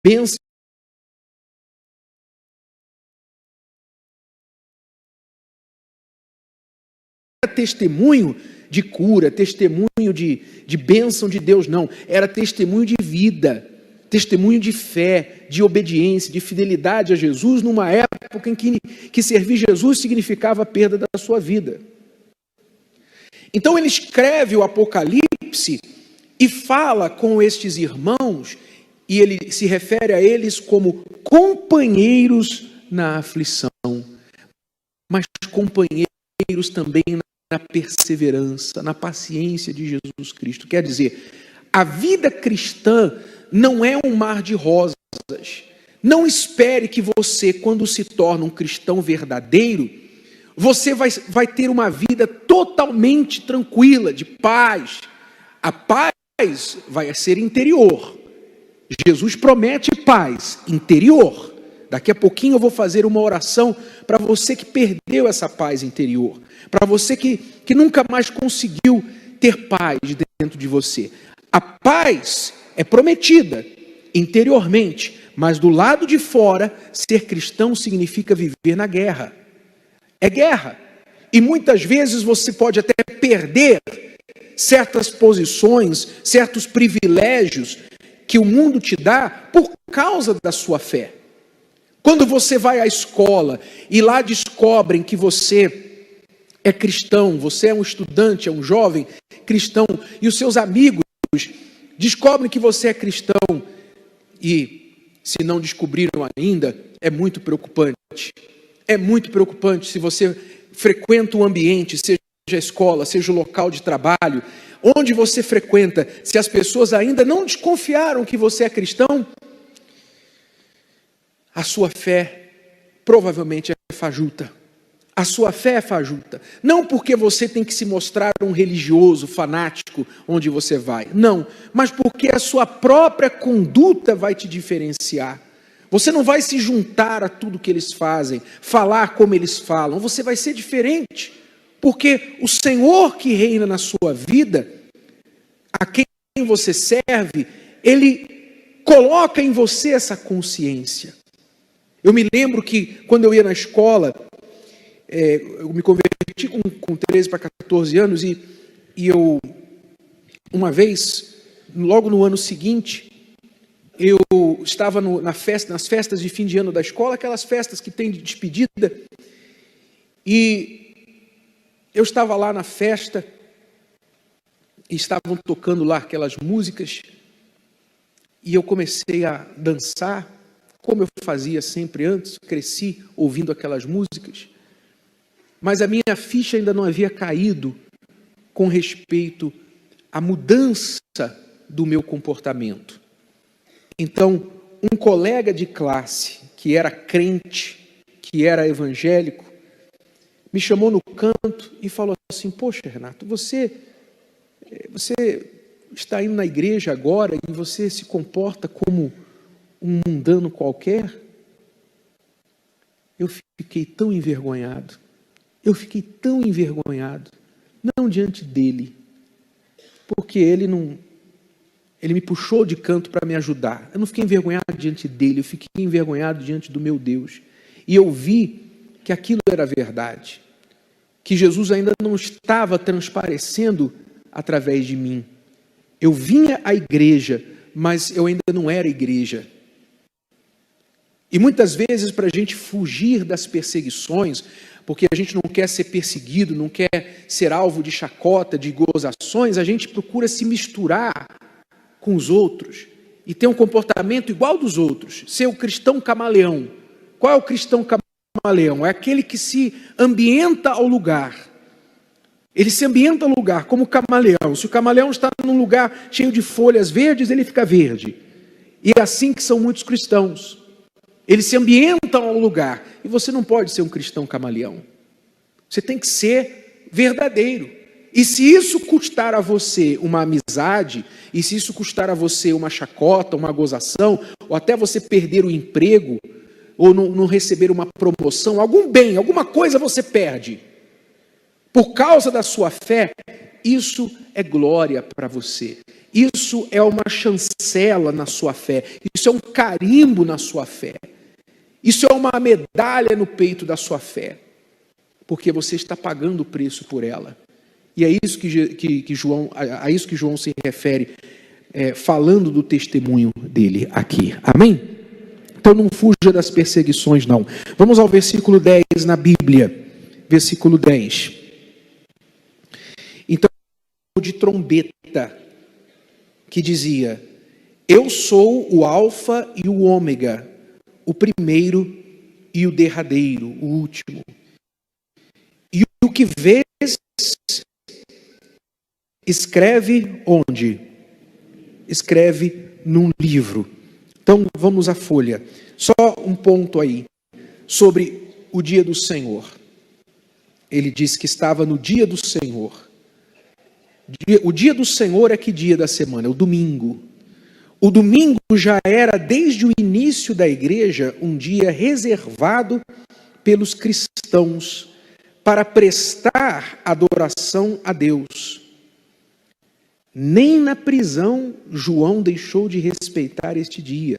bênção testemunho de cura, testemunho de bênção de Deus, não. Era testemunho de vida, testemunho de fé, de obediência, de fidelidade a Jesus, numa época em que servir Jesus significava a perda da sua vida. Então ele escreve o Apocalipse e fala com estes irmãos, e ele se refere a eles como companheiros na aflição, mas companheiros também na perseverança, na paciência de Jesus Cristo. Quer dizer, a vida cristã não é um mar de rosas. Não espere que você, quando se torna um cristão verdadeiro, você vai ter uma vida totalmente tranquila, de paz. A paz vai ser interior. Jesus promete paz interior. Daqui a pouquinho eu vou fazer uma oração para você que perdeu essa paz interior, para você que nunca mais conseguiu ter paz dentro de você. A paz é prometida interiormente, mas do lado de fora, ser cristão significa viver na guerra. É guerra. E muitas vezes você pode até perder certas posições, certos privilégios que o mundo te dá por causa da sua fé. Quando você vai à escola e lá descobrem que você é cristão, você é um estudante, é um jovem cristão, e os seus amigos descobrem que você é cristão, e se não descobriram ainda, é muito preocupante. É muito preocupante se você frequenta um ambiente, seja a escola, seja o local de trabalho, onde você frequenta, se as pessoas ainda não desconfiaram que você é cristão, a sua fé provavelmente é fajuta. A sua fé é fajuta. Não porque você tem que se mostrar um religioso, fanático, onde você vai. Não, mas porque a sua própria conduta vai te diferenciar. Você não vai se juntar a tudo que eles fazem, falar como eles falam. Você vai ser diferente. Porque o Senhor que reina na sua vida, a quem você serve, Ele coloca em você essa consciência. Eu me lembro que quando eu ia na escola, eu me converti com 13 para 14 anos e eu, uma vez, logo no ano seguinte, eu estava nas festas de fim de ano da escola, aquelas festas que tem de despedida, e eu estava lá na festa, e estavam tocando lá aquelas músicas, e eu comecei a dançar, como eu fazia sempre antes, cresci ouvindo aquelas músicas, mas a minha ficha ainda não havia caído com respeito à mudança do meu comportamento. Então, um colega de classe, que era crente, que era evangélico, me chamou no canto e falou assim: poxa, Renato, você está indo na igreja agora e você se comporta como um mundano qualquer? Eu fiquei tão envergonhado. Não diante dele, porque ele me puxou de canto para me ajudar. Eu não fiquei envergonhado diante dele, eu fiquei envergonhado diante do meu Deus. E eu vi que aquilo era verdade, que Jesus ainda não estava transparecendo através de mim. Eu vinha à igreja, mas eu ainda não era igreja. E muitas vezes, para a gente fugir das perseguições, porque a gente não quer ser perseguido, não quer ser alvo de chacota, de gozações, a gente procura se misturar com os outros e ter um comportamento igual dos outros, ser o cristão camaleão. Qual é o cristão camaleão? É aquele que se ambienta ao lugar. Ele se ambienta ao lugar como camaleão. Se o camaleão está num lugar cheio de folhas verdes, ele fica verde. E é assim que são muitos cristãos. Eles se ambientam ao lugar. E você não pode ser um cristão camaleão. Você tem que ser verdadeiro. E se isso custar a você uma amizade, e se isso custar a você uma chacota, uma gozação, ou até você perder o emprego, ou não receber uma promoção, algum bem, alguma coisa você perde. Por causa da sua fé, Isso é glória para você. Isso é uma chancela na sua fé. Isso é um carimbo na sua fé. Isso é uma medalha no peito da sua fé. Porque você está pagando o preço por ela. E é isso que João se refere, falando do testemunho dele aqui. Amém? Então não fuja das perseguições, não. Vamos ao versículo 10 na Bíblia. Versículo 10. Então, de trombeta, que dizia: eu sou o alfa e o ômega, o primeiro e o derradeiro, o último. E o que vês, escreve onde? Escreve num livro. Então vamos à folha. Só um ponto aí sobre o dia do Senhor. Ele disse que estava no dia do Senhor. O dia do Senhor é que dia da semana? É o domingo. O domingo já era, desde o início da igreja, um dia reservado pelos cristãos para prestar adoração a Deus. Nem na prisão João deixou de respeitar este dia,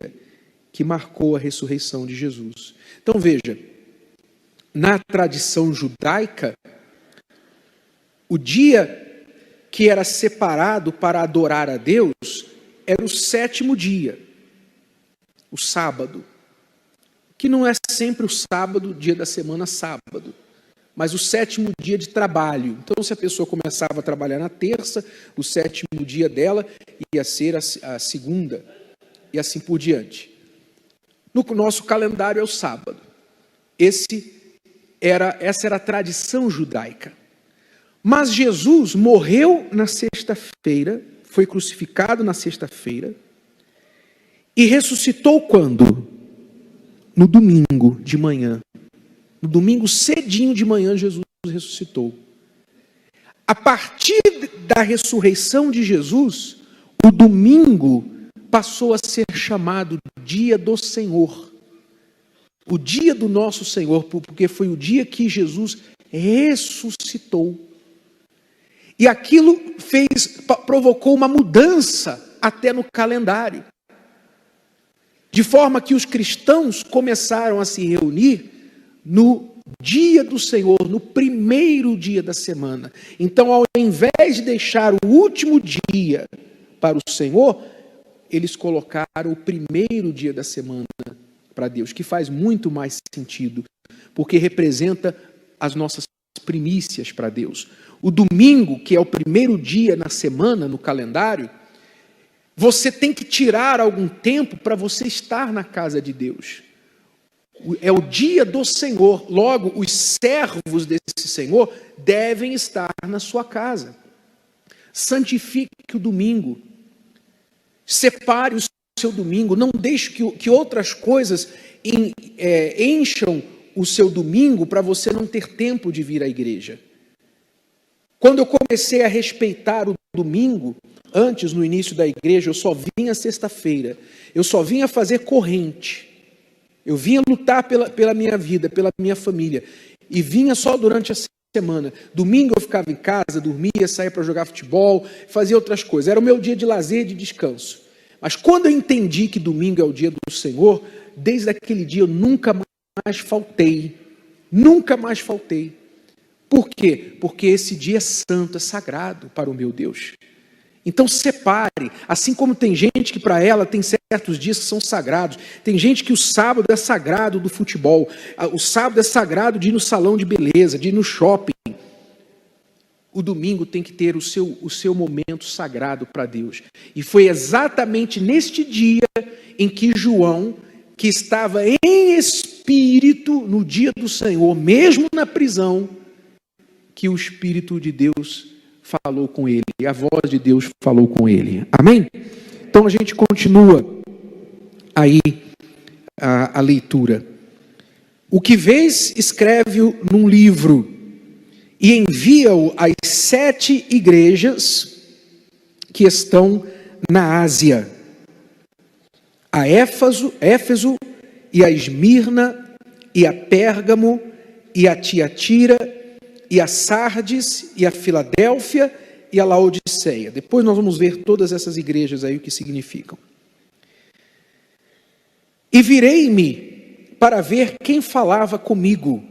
que marcou a ressurreição de Jesus. Então veja, na tradição judaica, o dia que era separado para adorar a Deus era o 7º dia, o sábado, que não é sempre o sábado, dia da semana sábado, mas o 7º dia de trabalho. Então, se a pessoa começava a trabalhar na terça, o 7º dia dela ia ser a segunda, e assim por diante. No nosso calendário é o sábado. Essa era a tradição judaica. Mas Jesus morreu na sexta-feira, foi crucificado na sexta-feira, e ressuscitou quando? No domingo de manhã. No domingo cedinho de manhã, Jesus ressuscitou. A partir da ressurreição de Jesus, o domingo passou a ser chamado dia do Senhor. O dia do nosso Senhor, porque foi o dia que Jesus ressuscitou. E aquilo provocou uma mudança até no calendário. De forma que os cristãos começaram a se reunir no dia do Senhor, no primeiro dia da semana. Então, ao invés de deixar o último dia para o Senhor, eles colocaram o primeiro dia da semana para Deus, que faz muito mais sentido, porque representa as nossas primícias para Deus. O domingo, que é o primeiro dia na semana, no calendário, você tem que tirar algum tempo para você estar na casa de Deus. É o dia do Senhor, logo os servos desse Senhor devem estar na sua casa. Santifique o domingo, separe o seu domingo, não deixe que outras coisas encham o seu domingo para você não ter tempo de vir à igreja. Quando eu comecei a respeitar o domingo, antes, no início da igreja, eu só vinha sexta-feira, eu só vinha fazer corrente, eu vinha lutar pela minha vida, pela minha família, e vinha só durante a semana. Domingo eu ficava em casa, dormia, saía para jogar futebol, fazia outras coisas, era o meu dia de lazer e de descanso. Mas quando eu entendi que domingo é o dia do Senhor, desde aquele dia eu nunca mais faltei, nunca mais faltei. Por quê? Porque esse dia é santo, é sagrado para o meu Deus. Então separe, assim como tem gente que para ela tem certos dias que são sagrados, tem gente que o sábado é sagrado do futebol, o sábado é sagrado de ir no salão de beleza, de ir no shopping. O domingo tem que ter o seu momento sagrado para Deus. E foi exatamente neste dia em que João, que estava em espírito no dia do Senhor, mesmo na prisão, que o Espírito de Deus falou com ele, a voz de Deus falou com ele. Amém? Então a gente continua aí a leitura. O que vês, escreve-o num livro e envia-o às 7 igrejas que estão na Ásia, a Éfeso e a Esmirna e a Pérgamo e a Tiatira e a Sardes e a Filadélfia e a Laodiceia. Depois nós vamos ver todas essas igrejas aí, o que significam. E virei-me para ver quem falava comigo.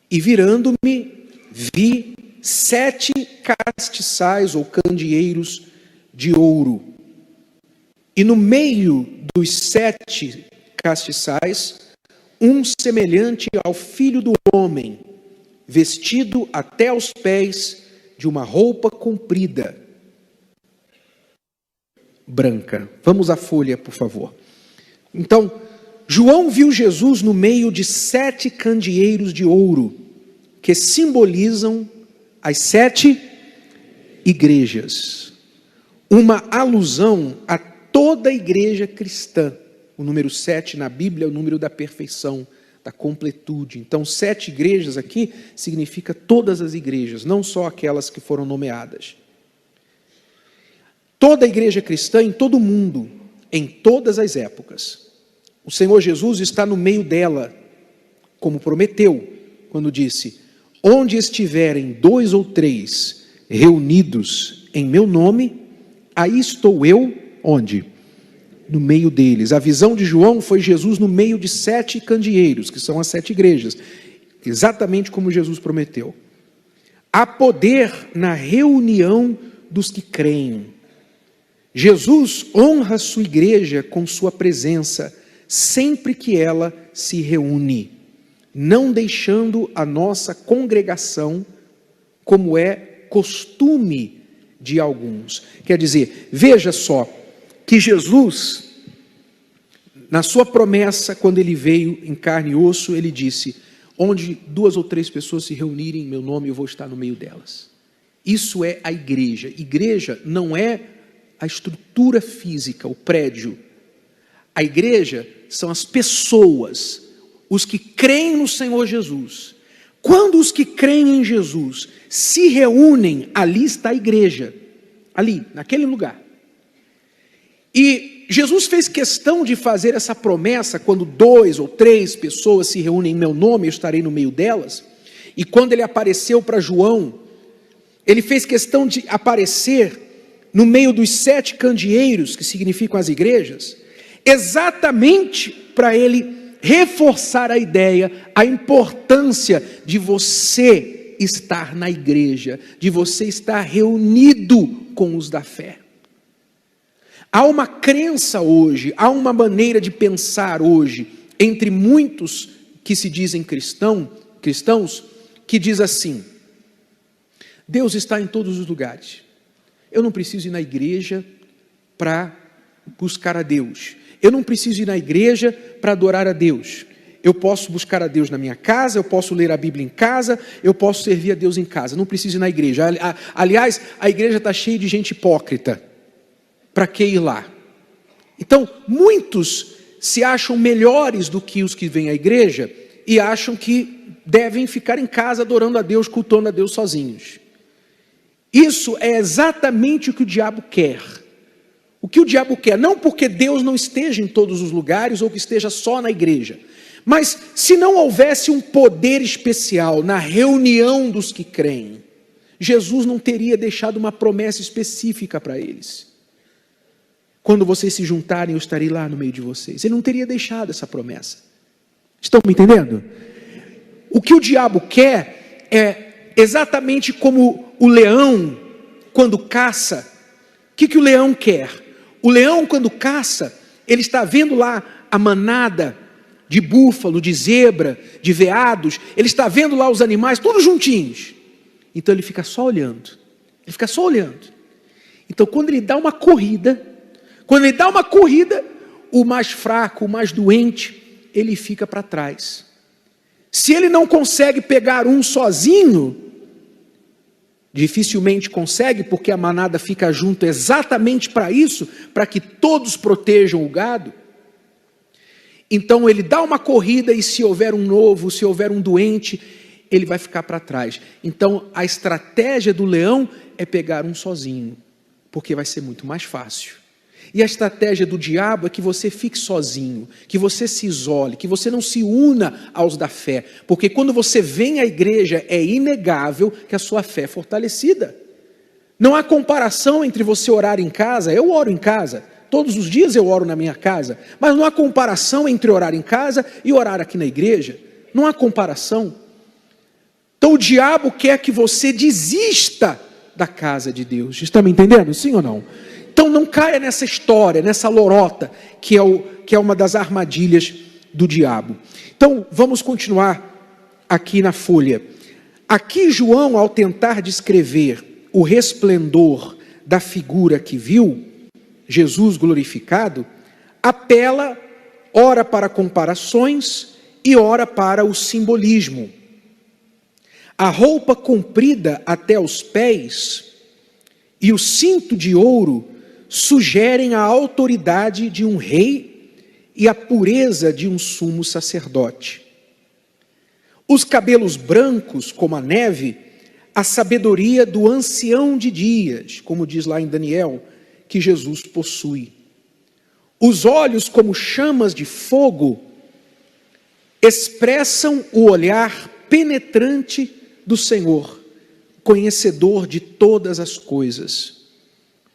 E virando-me, vi 7 castiçais ou candeeiros de ouro. E no meio dos 7 castiçais, um semelhante ao Filho do Homem, vestido até aos pés de uma roupa comprida, branca. Vamos à folha, por favor. Então, João viu Jesus no meio de 7 candeeiros de ouro, que simbolizam as 7 igrejas. Uma alusão a toda a igreja cristã. O número 7 na Bíblia é o número da perfeição, da completude. Então, 7 igrejas aqui significa todas as igrejas, não só aquelas que foram nomeadas. Toda a igreja cristã em todo o mundo, em todas as épocas. O Senhor Jesus está no meio dela, como prometeu, quando disse: onde estiverem 2 ou 3 reunidos em meu nome, aí estou eu, onde? No meio deles. A visão de João foi Jesus no meio de 7 candeeiros, que são as 7 igrejas, exatamente como Jesus prometeu. Há poder na reunião dos que creem. Jesus honra sua igreja com sua presença, sempre que ela se reúne, não deixando a nossa congregação, como é costume de alguns. Quer dizer, veja só, que Jesus, na sua promessa, quando ele veio em carne e osso, ele disse: onde 2 ou 3 pessoas se reunirem em meu nome, eu vou estar no meio delas. Isso é a igreja. Igreja não é a estrutura física, o prédio. A igreja são as pessoas, os que creem no Senhor Jesus. Quando os que creem em Jesus se reúnem, ali está a igreja, ali, naquele lugar. E Jesus fez questão de fazer essa promessa, quando 2 ou 3 pessoas se reúnem em meu nome, eu estarei no meio delas. E quando ele apareceu para João, ele fez questão de aparecer no meio dos 7 candeeiros, que significam as igrejas, exatamente para ele reforçar a ideia, a importância de você estar na igreja, de você estar reunido com os da fé. Há uma crença hoje, há uma maneira de pensar hoje, entre muitos que se dizem cristãos, que diz assim: Deus está em todos os lugares. Eu não preciso ir na igreja para buscar a Deus. Eu não preciso ir na igreja para adorar a Deus. Eu posso buscar a Deus na minha casa, eu posso ler a Bíblia em casa, eu posso servir a Deus em casa. Não preciso ir na igreja. Aliás, a igreja está cheia de gente hipócrita. Para que ir lá? Então, muitos se acham melhores do que os que vêm à igreja e acham que devem ficar em casa adorando a Deus, cultuando a Deus sozinhos. Isso é exatamente o que o diabo quer. O que o diabo quer, não porque Deus não esteja em todos os lugares ou que esteja só na igreja, mas se não houvesse um poder especial na reunião dos que creem, Jesus não teria deixado uma promessa específica para eles. Quando vocês se juntarem, eu estarei lá no meio de vocês. Ele não teria deixado essa promessa. Estão me entendendo? O que o diabo quer é exatamente como o leão, quando caça. O que o leão quer? O leão, quando caça, ele está vendo lá a manada de búfalo, de zebra, de veados. Ele está vendo lá os animais todos juntinhos. Então ele fica só olhando. Ele fica só olhando. Então quando ele dá uma corrida, o mais fraco, o mais doente, ele fica para trás. Se ele não consegue pegar um sozinho, dificilmente consegue, porque a manada fica junto exatamente para isso, para que todos protejam o gado. Então ele dá uma corrida e se houver um novo, se houver um doente, ele vai ficar para trás. Então a estratégia do leão é pegar um sozinho, porque vai ser muito mais fácil. E a estratégia do diabo é que você fique sozinho, que você se isole, que você não se una aos da fé. Porque quando você vem à igreja, é inegável que a sua fé é fortalecida. Não há comparação entre você orar em casa. Eu oro em casa, todos os dias eu oro na minha casa, mas não há comparação entre orar em casa e orar aqui na igreja. Não há comparação. Então o diabo quer que você desista da casa de Deus. Está me entendendo? Sim ou não? Então não caia nessa história, nessa lorota, que é uma das armadilhas do diabo. Então vamos continuar aqui na folha. Aqui João, ao tentar descrever o resplendor da figura que viu, Jesus glorificado, apela ora para comparações e ora para o simbolismo. A roupa comprida até os pés e o cinto de ouro sugerem a autoridade de um rei e a pureza de um sumo sacerdote. Os cabelos brancos, como a neve, a sabedoria do ancião de dias, como diz lá em Daniel, que Jesus possui. Os olhos, como chamas de fogo, expressam o olhar penetrante do Senhor, conhecedor de todas as coisas.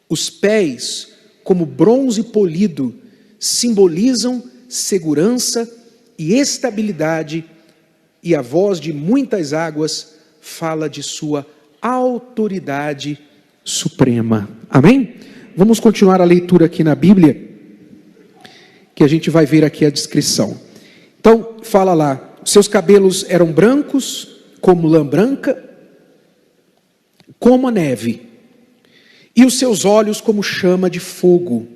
Os pés, como bronze polido, simbolizam segurança e estabilidade, e a voz de muitas águas fala de sua autoridade suprema. Amém? Vamos continuar a leitura aqui na Bíblia, que a gente vai ver aqui a descrição. Então, fala lá, seus cabelos eram brancos, como lã branca, como a neve, e os seus olhos como chama de fogo,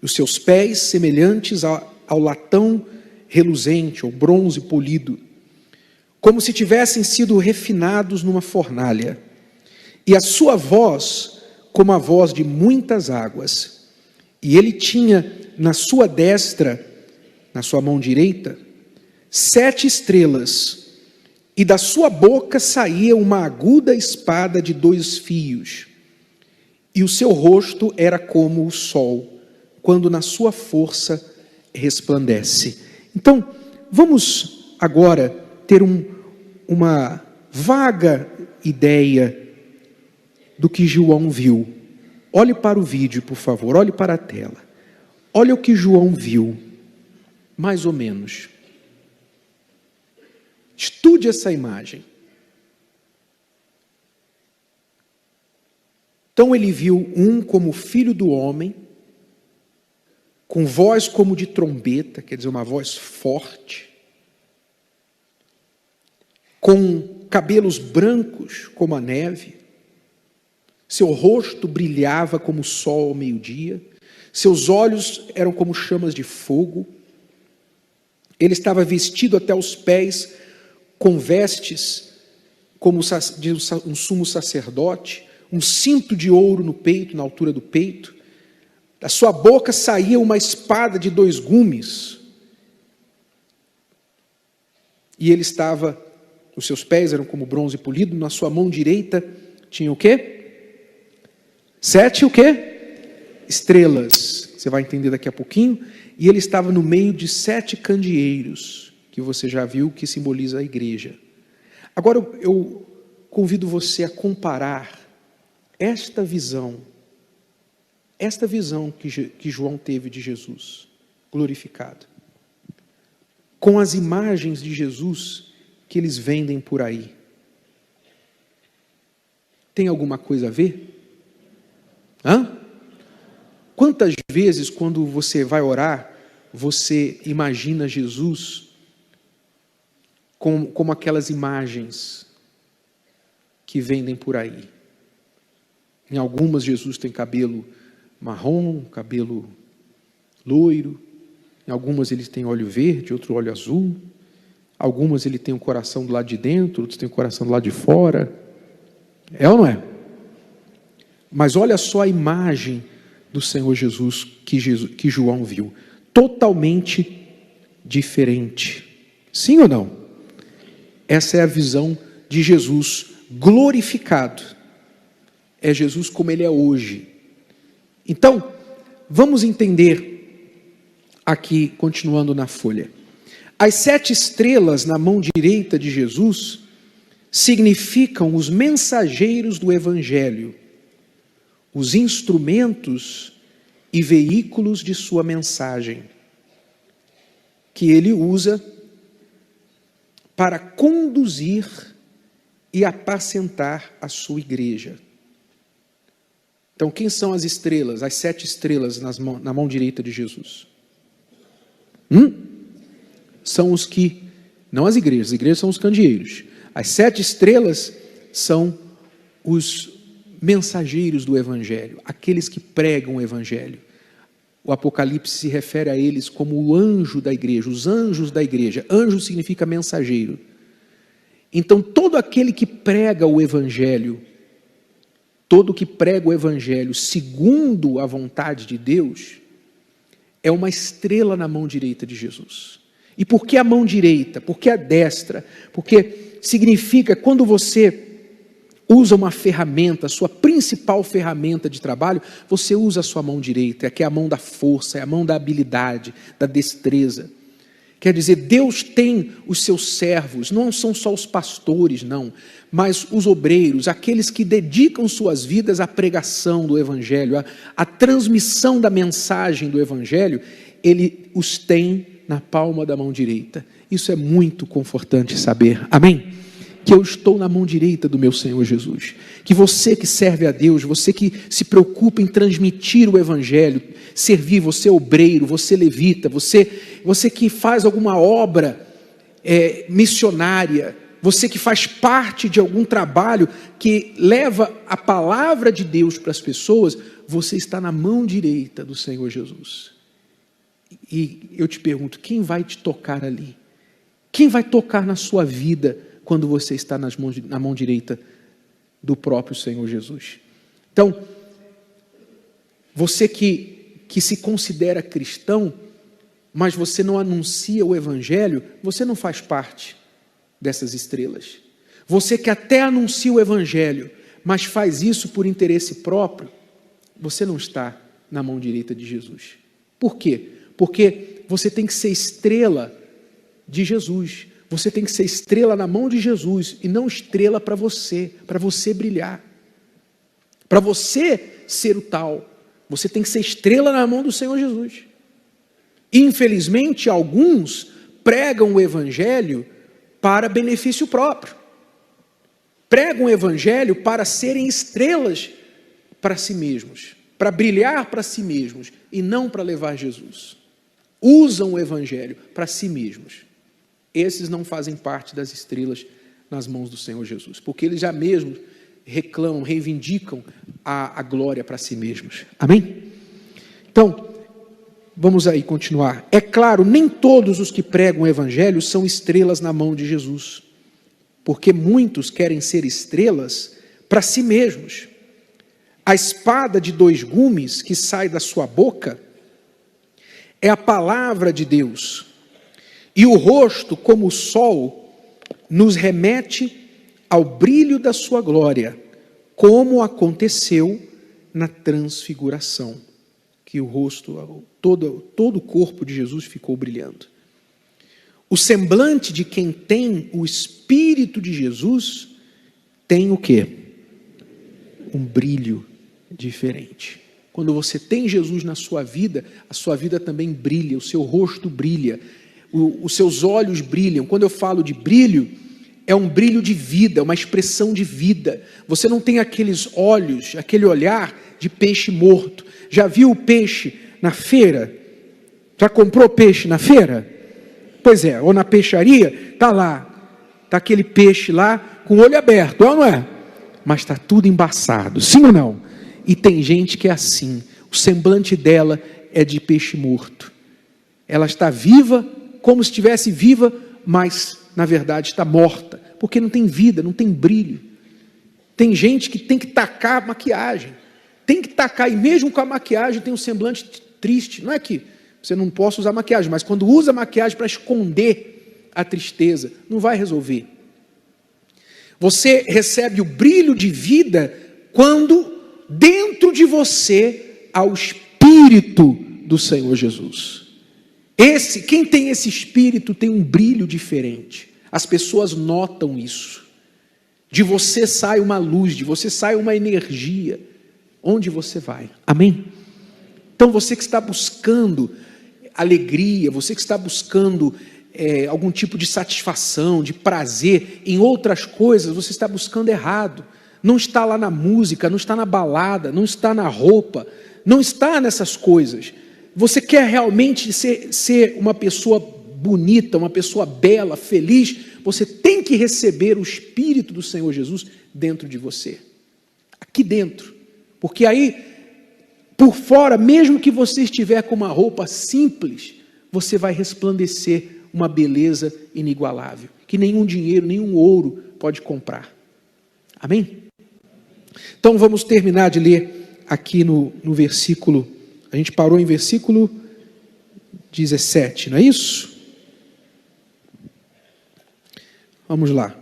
os seus pés semelhantes ao latão reluzente, ou bronze polido, como se tivessem sido refinados numa fornalha, e a sua voz como a voz de muitas águas. E ele tinha na sua destra, na sua mão direita, 7 estrelas, e da sua boca saía uma aguda espada de 2 fios, e o seu rosto era como o sol, quando na sua força resplandece. Então, vamos agora ter uma vaga ideia do que João viu. Olhe para o vídeo, por favor, olhe para a tela. Olha o que João viu, mais ou menos. Estude essa imagem. Então ele viu um como filho do homem, com voz como de trombeta, quer dizer, uma voz forte, com cabelos brancos como a neve, seu rosto brilhava como o sol ao meio-dia, seus olhos eram como chamas de fogo, ele estava vestido até os pés com vestes como de um sumo sacerdote, um cinto de ouro no peito, na altura do peito, da sua boca saía uma espada de 2 gumes, e ele estava, os seus pés eram como bronze polido, na sua mão direita tinha o quê? 7 o quê? Estrelas, você vai entender daqui a pouquinho, e ele estava no meio de 7 candeeiros, que você já viu que simboliza a igreja. Agora eu convido você a comparar esta visão que João teve de Jesus glorificado, com as imagens de Jesus que eles vendem por aí. Tem alguma coisa a ver? Quantas vezes, quando você vai orar, você imagina Jesus como aquelas imagens que vendem por aí? Em algumas, Jesus tem cabelo marrom, cabelo loiro. Em algumas, ele tem olho verde, outro olho azul. Algumas, ele tem o coração do lado de dentro, outros tem o coração do lado de fora. É ou não é? Mas olha só a imagem do Senhor Jesus que João viu. Totalmente diferente. Sim ou não? Essa é a visão de Jesus glorificado. É Jesus como ele é hoje. Então, vamos entender aqui, continuando na folha. As 7 estrelas na mão direita de Jesus significam os mensageiros do Evangelho. os instrumentos e veículos de sua mensagem, que ele usa para conduzir e apacentar a sua igreja. Então, quem são as estrelas, as 7 estrelas na mão direita de Jesus? São os que, não as igrejas são os candeeiros. As 7 estrelas são os mensageiros do Evangelho, aqueles que pregam o Evangelho. O Apocalipse se refere a eles como o anjo da igreja, os anjos da igreja. Anjo significa mensageiro. Então, todo aquele que prega o Evangelho, todo que prega o Evangelho segundo a vontade de Deus, é uma estrela na mão direita de Jesus. E por que a mão direita? Por que a destra? Porque significa quando você usa uma ferramenta, a sua principal ferramenta de trabalho, você usa a sua mão direita, que é a mão da força, é a mão da habilidade, da destreza. Quer dizer, Deus tem os seus servos, não são só os pastores, não, mas os obreiros, aqueles que dedicam suas vidas à pregação do Evangelho, à transmissão da mensagem do Evangelho, Ele os tem na palma da mão direita. Isso é muito confortante saber, amém? Que eu estou na mão direita do meu Senhor Jesus. Que você que serve a Deus, você que se preocupa em transmitir o Evangelho, servir, você obreiro, você levita, você que faz alguma obra missionária, você que faz parte de algum trabalho que leva a palavra de Deus para as pessoas, você está na mão direita do Senhor Jesus. E eu te pergunto, quem vai te tocar ali? Quem vai tocar na sua vida quando você está na mão direita do próprio Senhor Jesus? Então, você que se considera cristão, mas você não anuncia o Evangelho, você não faz parte dessas estrelas. Você que até anuncia o Evangelho, mas faz isso por interesse próprio, você não está na mão direita de Jesus. Por quê? Porque você tem que ser estrela de Jesus. Você tem que ser estrela na mão de Jesus e não estrela para você brilhar. Para você ser o tal, você tem que ser estrela na mão do Senhor Jesus. Infelizmente, alguns pregam o Evangelho para benefício próprio. Pregam o Evangelho para serem estrelas para si mesmos, para brilhar para si mesmos e não para levar Jesus. Usam o Evangelho para si mesmos. Esses não fazem parte das estrelas nas mãos do Senhor Jesus, porque eles já mesmos reclamam, reivindicam a glória para si mesmos. Amém? Então, vamos aí continuar. É claro, nem todos os que pregam o Evangelho são estrelas na mão de Jesus, porque muitos querem ser estrelas para si mesmos. A espada de 2 gumes que sai da sua boca é a palavra de Deus. E o rosto, como o sol, nos remete ao brilho da sua glória, como aconteceu na transfiguração, que o rosto, todo o corpo de Jesus ficou brilhando. O semblante de quem tem o Espírito de Jesus tem o quê? Um brilho diferente. Quando você tem Jesus na sua vida, a sua vida também brilha, o seu rosto brilha, os seus olhos brilham. Quando eu falo de brilho, é um brilho de vida, uma expressão de vida. Você não tem aqueles olhos, aquele olhar de peixe morto. Já viu o peixe na feira? Já comprou peixe na feira? Pois é, ou na peixaria, está lá, está aquele peixe lá com o olho aberto, é ou não é? Mas está tudo embaçado, sim ou não? E tem gente que é assim, o semblante dela é de peixe morto. Ela está viva, como se estivesse viva, mas na verdade está morta, porque não tem vida, não tem brilho. Tem gente que tem que tacar maquiagem, tem que tacar, e mesmo com a maquiagem tem um semblante triste. Não é que você não possa usar maquiagem, mas quando usa maquiagem para esconder a tristeza, não vai resolver. Você recebe o brilho de vida quando dentro de você há o Espírito do Senhor Jesus. Quem tem esse Espírito tem um brilho diferente. As pessoas notam isso. De você sai uma luz, de você sai uma energia. onde você vai. Amém? Então você que está buscando alegria, você que está buscando algum tipo de satisfação, de prazer em outras coisas, você está buscando errado. Não está lá na música, não está na balada, não está na roupa, não está nessas coisas. Você quer realmente ser uma pessoa bonita, uma pessoa bela, feliz, você tem que receber o Espírito do Senhor Jesus dentro de você. Aqui dentro. Porque aí, por fora, mesmo que você estiver com uma roupa simples, você vai resplandecer uma beleza inigualável, que nenhum dinheiro, nenhum ouro pode comprar. Amém? Então vamos terminar de ler aqui no versículo, a gente parou em versículo 17, não é isso? Vamos lá.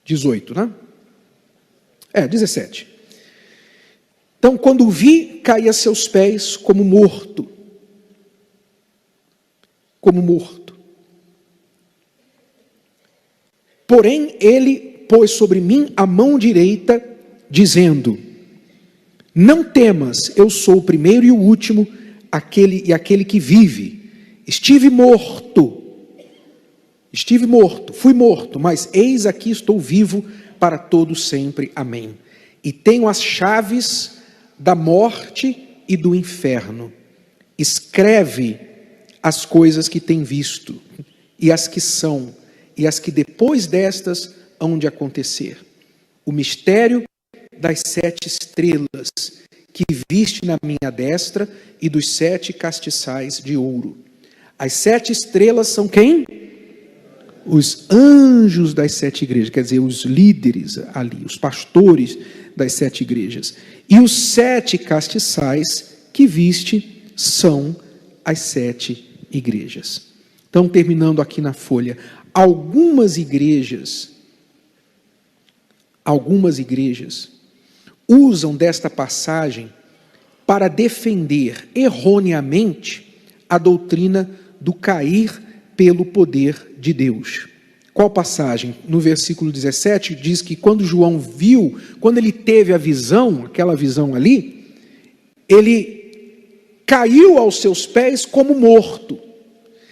18, né? 17. Então, quando o vi, caí a seus pés como morto. Como morto. Porém, ele pôs sobre mim a mão direita, dizendo: não temas, eu sou o primeiro e o último, aquele que vive. Estive morto, fui morto, mas eis aqui estou vivo para todo sempre. Amém. E tenho as chaves da morte e do inferno. Escreve as coisas que tem visto, e as que são, e as que depois destas hão de acontecer. O mistério das 7 estrelas que viste na minha destra e dos 7 castiçais de ouro. As 7 estrelas são quem? Os anjos das 7 igrejas, quer dizer, os líderes ali, os pastores das 7 igrejas. E os 7 castiçais que viste são as 7 igrejas. Então, terminando aqui na folha, algumas igrejas usam desta passagem para defender erroneamente a doutrina do cair pelo poder de Deus. Qual passagem? No versículo 17 diz que quando João viu, quando ele teve a visão, aquela visão ali, ele caiu aos seus pés como morto.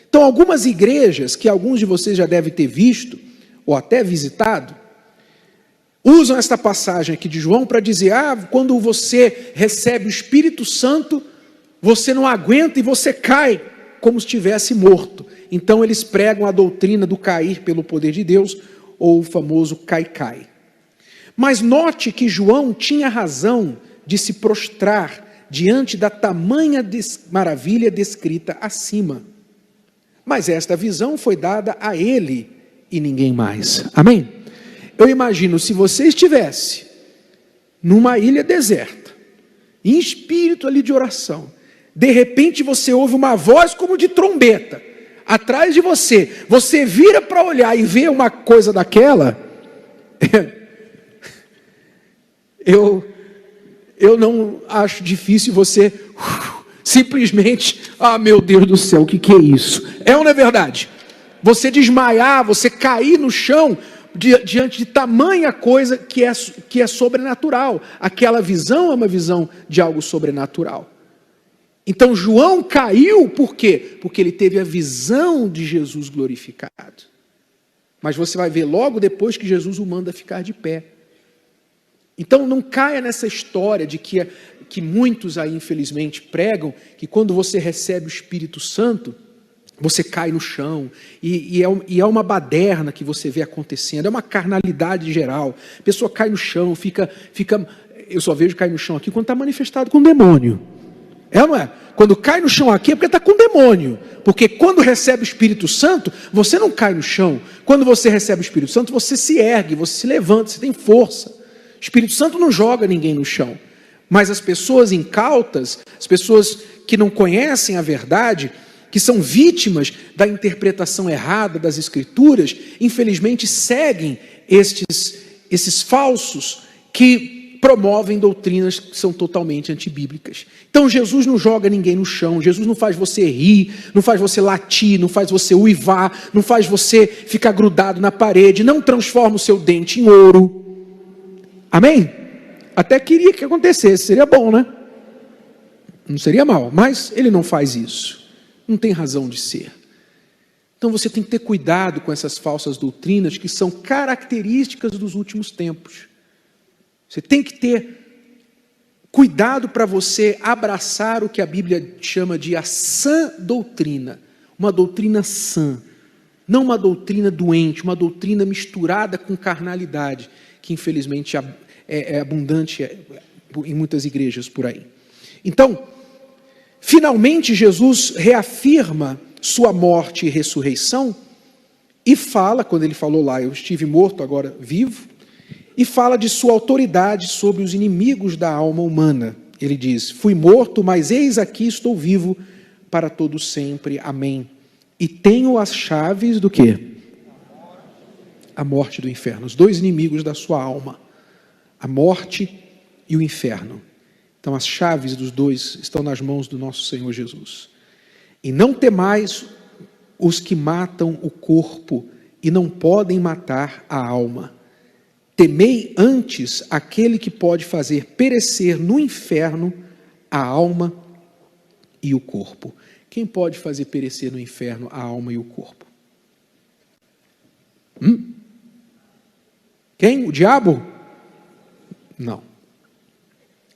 Então, algumas igrejas, que alguns de vocês já devem ter visto, ou até visitado, usam esta passagem aqui de João para dizer, quando você recebe o Espírito Santo, você não aguenta e você cai como se estivesse morto. Então eles pregam a doutrina do cair pelo poder de Deus, ou o famoso cai-cai. Mas note que João tinha razão de se prostrar diante da tamanha maravilha descrita acima. Mas esta visão foi dada a ele e ninguém mais. Amém? Eu imagino, se você estivesse numa ilha deserta, em espírito ali de oração, de repente você ouve uma voz como de trombeta, atrás de você, você vira para olhar e vê uma coisa daquela, eu não acho difícil você simplesmente, meu Deus do céu, o que é isso? É ou não é verdade? Você desmaiar, você cair no chão, diante de tamanha coisa que é sobrenatural. Aquela visão é uma visão de algo sobrenatural. Então João caiu, por quê? Porque ele teve a visão de Jesus glorificado. Mas você vai ver logo depois que Jesus o manda ficar de pé. Então não caia nessa história de que muitos aí infelizmente pregam, que quando você recebe o Espírito Santo, você cai no chão, e é uma baderna que você vê acontecendo, é uma carnalidade geral. A pessoa cai no chão, fica eu só vejo cair no chão aqui quando está manifestado com demônio. É ou não é? Quando cai no chão aqui é porque está com demônio. Porque quando recebe o Espírito Santo, você não cai no chão. Quando você recebe o Espírito Santo, você se ergue, você se levanta, você tem força. O Espírito Santo não joga ninguém no chão. Mas as pessoas incautas, as pessoas que não conhecem a verdade, que são vítimas da interpretação errada das Escrituras, infelizmente seguem esses falsos que promovem doutrinas que são totalmente antibíblicas. Então Jesus não joga ninguém no chão, Jesus não faz você rir, não faz você latir, não faz você uivar, não faz você ficar grudado na parede, não transforma o seu dente em ouro. Amém? Até queria que acontecesse, seria bom, né? Não seria mal, mas ele não faz isso. Não tem razão de ser. Então você tem que ter cuidado com essas falsas doutrinas que são características dos últimos tempos. Você tem que ter cuidado para você abraçar o que a Bíblia chama de a sã doutrina. Uma doutrina sã. Não uma doutrina doente, uma doutrina misturada com carnalidade, que infelizmente é abundante em muitas igrejas por aí. Então, finalmente Jesus reafirma sua morte e ressurreição e fala, quando ele falou lá, eu estive morto, agora vivo, e fala de sua autoridade sobre os inimigos da alma humana. Ele diz, fui morto, mas eis aqui estou vivo para todo sempre. Amém. E tenho as chaves do quê? A morte do inferno. Os dois inimigos da sua alma. A morte e o inferno. Então as chaves dos dois estão nas mãos do nosso Senhor Jesus. E não temais os que matam o corpo e não podem matar a alma. Temei antes aquele que pode fazer perecer no inferno a alma e o corpo. Quem pode fazer perecer no inferno a alma e o corpo? Quem? O diabo? Não.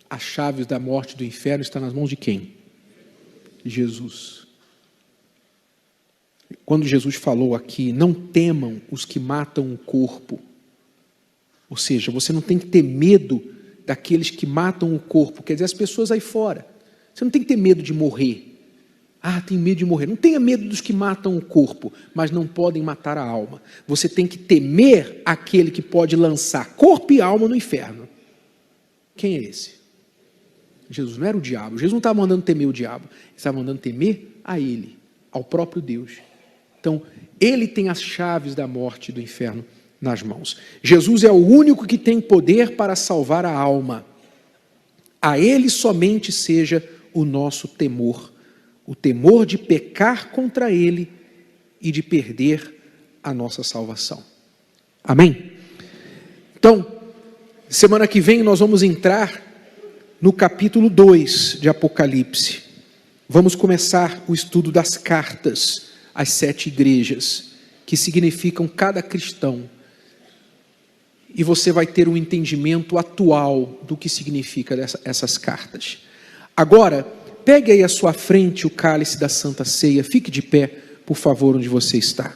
As chaves da morte e do inferno estão nas mãos de quem? Jesus. Quando Jesus falou aqui, não temam os que matam o corpo. Ou seja, você não tem que ter medo daqueles que matam o corpo. Quer dizer, as pessoas aí fora. Você não tem que ter medo de morrer. Tem medo de morrer. Não tenha medo dos que matam o corpo, mas não podem matar a alma. Você tem que temer aquele que pode lançar corpo e alma no inferno. Quem é esse? Jesus. Não era o diabo. Jesus não estava mandando temer o diabo. Ele estava mandando temer a ele, ao próprio Deus. Então, ele tem as chaves da morte e do inferno nas mãos. Jesus é o único que tem poder para salvar a alma. A ele somente seja o nosso temor. O temor de pecar contra ele e de perder a nossa salvação. Amém? Então, semana que vem nós vamos entrar no capítulo 2 de Apocalipse. Vamos começar o estudo das cartas às 7 igrejas, que significam cada cristão. E você vai ter um entendimento atual do que significa essas cartas. Agora, pegue aí à sua frente o cálice da Santa Ceia. Fique de pé, por favor, onde você está.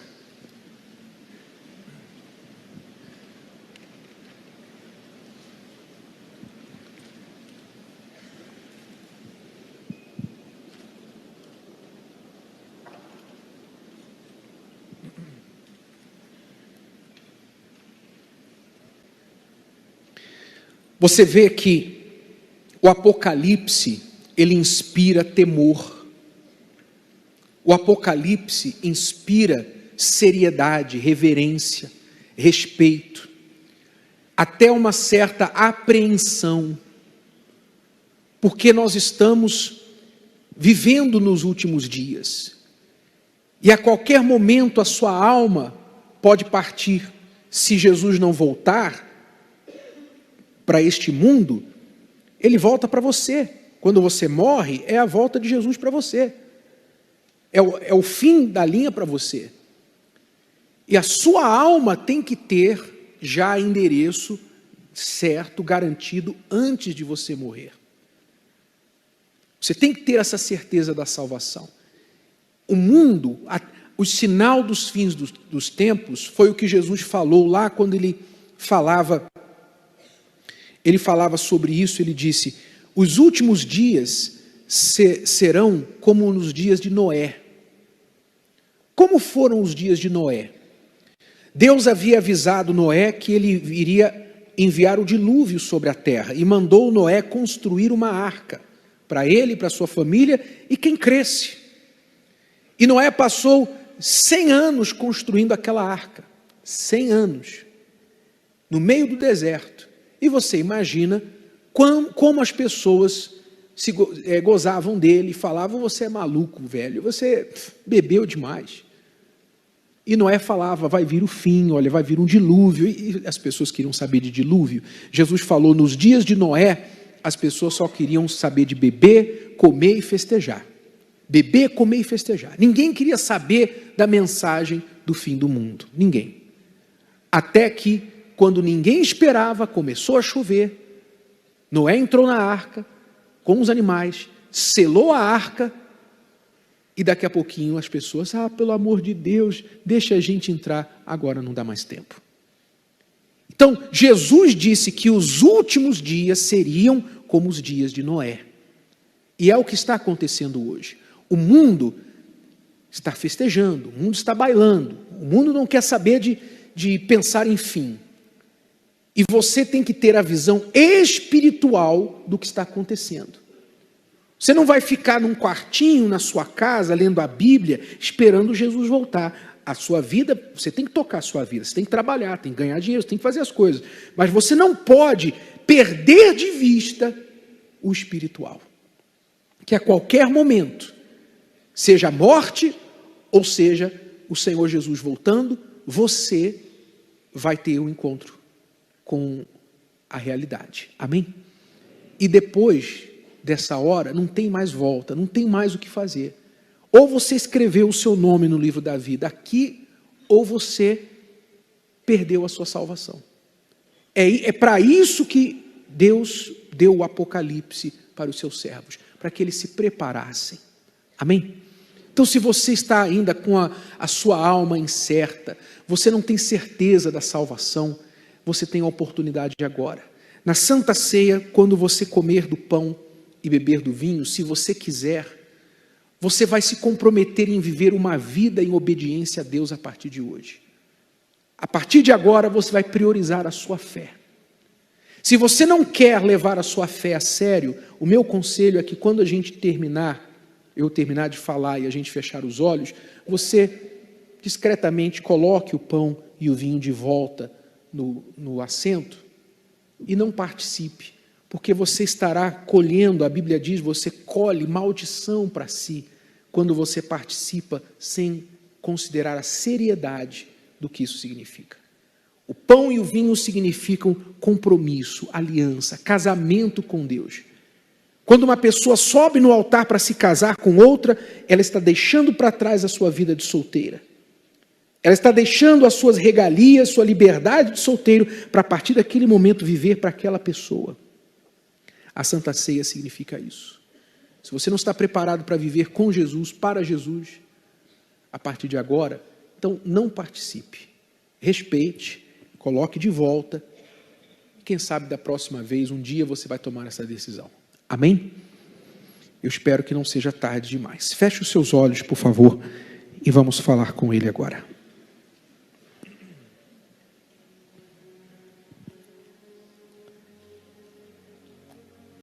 Você vê que o Apocalipse, ele inspira temor. O Apocalipse inspira seriedade, reverência, respeito, até uma certa apreensão, porque nós estamos vivendo nos últimos dias, e a qualquer momento a sua alma pode partir. Se Jesus não voltar para este mundo, ele volta para você. Quando você morre, é a volta de Jesus para você. É o fim da linha para você. E a sua alma tem que ter já endereço certo, garantido, antes de você morrer. Você tem que ter essa certeza da salvação. O mundo, o sinal dos fins dos tempos, foi o que Jesus falou lá quando ele falava sobre isso. Ele disse, os últimos dias serão como nos dias de Noé. Como foram os dias de Noé? Deus havia avisado Noé que ele iria enviar o dilúvio sobre a terra, e mandou Noé construir uma arca, para ele, para sua família, e quem cresce. E Noé passou 100 anos construindo aquela arca, 100 anos, no meio do deserto. E você imagina como as pessoas gozavam dele, falavam, você é maluco, velho, você bebeu demais. E Noé falava, vai vir o fim, olha, vai vir um dilúvio. E as pessoas queriam saber de dilúvio. Jesus falou, nos dias de Noé, as pessoas só queriam saber de beber, comer e festejar. Beber, comer e festejar. Ninguém queria saber da mensagem do fim do mundo. Ninguém. Até que, quando ninguém esperava, começou a chover. Noé entrou na arca com os animais, selou a arca. E daqui a pouquinho as pessoas, pelo amor de Deus, deixa a gente entrar, agora não dá mais tempo. Então, Jesus disse que os últimos dias seriam como os dias de Noé. E é o que está acontecendo hoje. O mundo está festejando, o mundo está bailando, o mundo não quer saber de pensar em fim. E você tem que ter a visão espiritual do que está acontecendo. Você não vai ficar num quartinho na sua casa, lendo a Bíblia, esperando Jesus voltar. A sua vida, você tem que tocar a sua vida, você tem que trabalhar, tem que ganhar dinheiro, você tem que fazer as coisas. Mas você não pode perder de vista o espiritual. Que a qualquer momento, seja a morte, ou seja o Senhor Jesus voltando, você vai ter um encontro com a realidade. Amém? E depois dessa hora, não tem mais volta, não tem mais o que fazer. Ou você escreveu o seu nome no livro da vida aqui, ou você perdeu a sua salvação. É para isso que Deus deu o Apocalipse para os seus servos, para que eles se preparassem. Amém? Então, se você está ainda com a sua alma incerta, você não tem certeza da salvação, você tem a oportunidade agora. Na Santa Ceia, quando você comer do pão e beber do vinho, se você quiser, você vai se comprometer em viver uma vida em obediência a Deus a partir de hoje. A partir de agora, você vai priorizar a sua fé. Se você não quer levar a sua fé a sério, o meu conselho é que quando a gente eu terminar de falar e a gente fechar os olhos, você discretamente coloque o pão e o vinho de volta no assento e não participe. Porque você estará colhendo, a Bíblia diz, você colhe maldição para si, quando você participa sem considerar a seriedade do que isso significa. O pão e o vinho significam compromisso, aliança, casamento com Deus. Quando uma pessoa sobe no altar para se casar com outra, ela está deixando para trás a sua vida de solteira. Ela está deixando as suas regalias, sua liberdade de solteiro, para a partir daquele momento viver para aquela pessoa. A Santa Ceia significa isso. Se você não está preparado para viver com Jesus, para Jesus, a partir de agora, então não participe. Respeite, coloque de volta. Quem sabe da próxima vez, um dia você vai tomar essa decisão. Amém? Eu espero que não seja tarde demais. Feche os seus olhos, por favor, e vamos falar com Ele agora.